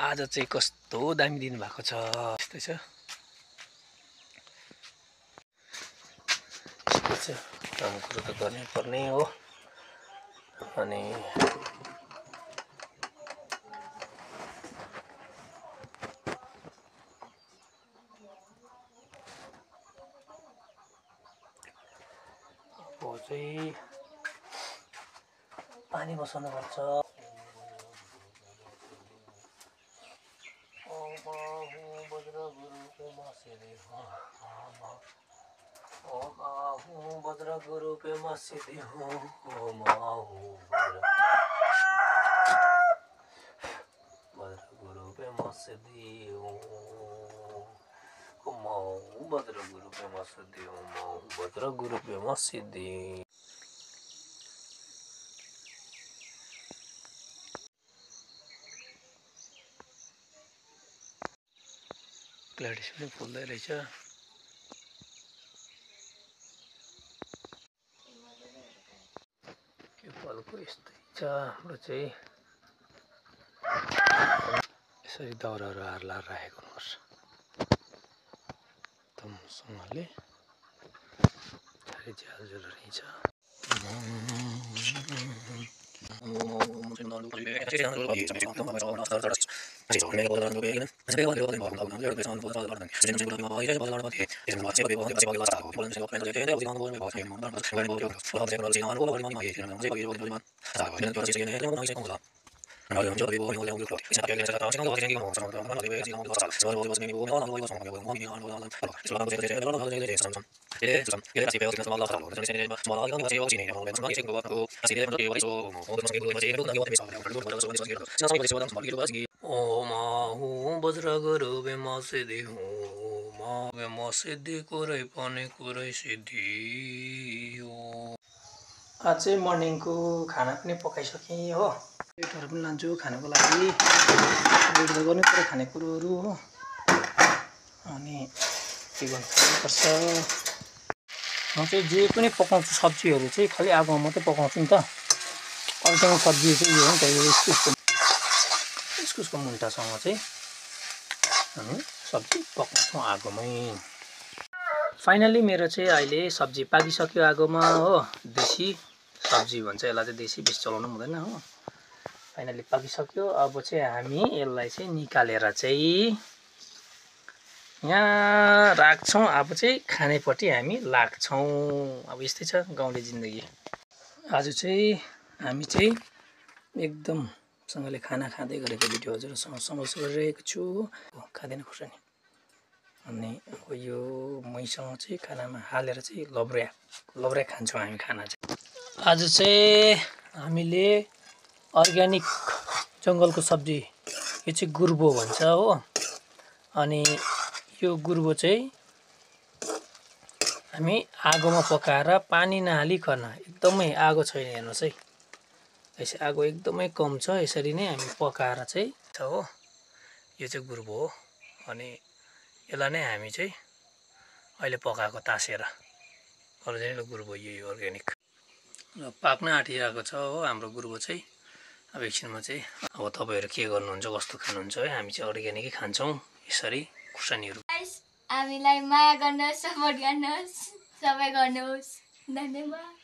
आज चाहिँ कस्तो दामी दिन भएको छ यस्तै छ काम कुरो त गर्नै पर्ने हो अनि अब चाहिँ पानी बसाउनु पर्छ बज्र गुरु पे मस्जिद हो बज्र गुरु पे मस्जिद हो बज्र गुरु पे मस्जिद हो बज्र गुरु पे मस्जिद ग्ल्याडिस पनि फुल्दै रहेछ फलको यस्तै छ हाम्रो चाहिँ यसरी दाउराहरू हालेर राखेको हुनुपर्छ एकदमसँगले साह्रै झ्यालझुल रहेछ बज्र गुरु पे मस्जिद हो मस्जिद कुरै पनि कुरै सिद्धि हो आज चाहिँ मर्निङको खाना पनि पकाइसकेँ हो प्लेटहरू पनि लान्छु खानको लागि रेडी त गर्नै पर्यो खानेकुरोहरू हो अनि के गर्नुपर्छ म चाहिँ जे पनि पकाउँछु सब्जीहरू चाहिँ खालि आगोमा मात्रै पकाउँछु नि त अहिलेसम्म सब्जी चाहिँ यो हो नि त यो इस्कुसको मुन्टासँग चाहिँ हामी सब्जी पकाउँछौँ आगोमै फाइनली मेरो चाहिँ अहिले सब्जी पाकिसक्यो आगोमा हो देशी सब्जी भन्छ यसलाई चाहिँ देशी बेसी चलाउनु पनि हुँदैन हो फाइनली पाकिसक्यो अब चाहिँ हामी यसलाई चाहिँ निकालेर चाहिँ यहाँ राख्छौँ अब चाहिँ खानेपट्टि हामी लाग्छौँ अब यस्तै छ गाउँले जिन्दगी आज चाहिँ हामी चाहिँ एकदमसँगले खाना खाँदै गरेको भिडियो हजुरसँग समावेश गरिरहेको छु खाँदैन खुर्सानी अनि अब यो मैसँग चाहिँ खानामा हालेर चाहिँ लब्र्या खान्छौँ हामी खाना चाहिँ आज चाहिँ हामीले अर्ग्यानिक जङ्गलको सब्जी यो चाहिँ गुर्बो भन्छ हो अनि यो गुर्बो चाहिँ हामी आगोमा पकाएर पानी नहालिकन एकदमै आगो छैन हेर्नुहोस् है यसै आगो एकदमै कम छ यसरी नै हामी पकाएर चाहिँ हो यो चाहिँ गुर्बो हो अनि यसलाई नै हामी चाहिँ अहिले पकाएको तासेर ओरिजिनल गुर्बो यही अर्ग्यानिक र पाक्न आँटिरहेको छ हो हाम्रो गुर्बो चाहिँ अब एकछिनमा चाहिँ अब तपाईँहरू के गर्नुहुन्छ कस्तो खानुहुन्छ है हामी चाहिँ अर्ग्यानिकै खान्छौँ यसरी खुर्सानीहरू हामीलाई माया गर्नुहोस् सपोर्ट गर्नुहोस् सबै गर्नुहोस् धन्यवाद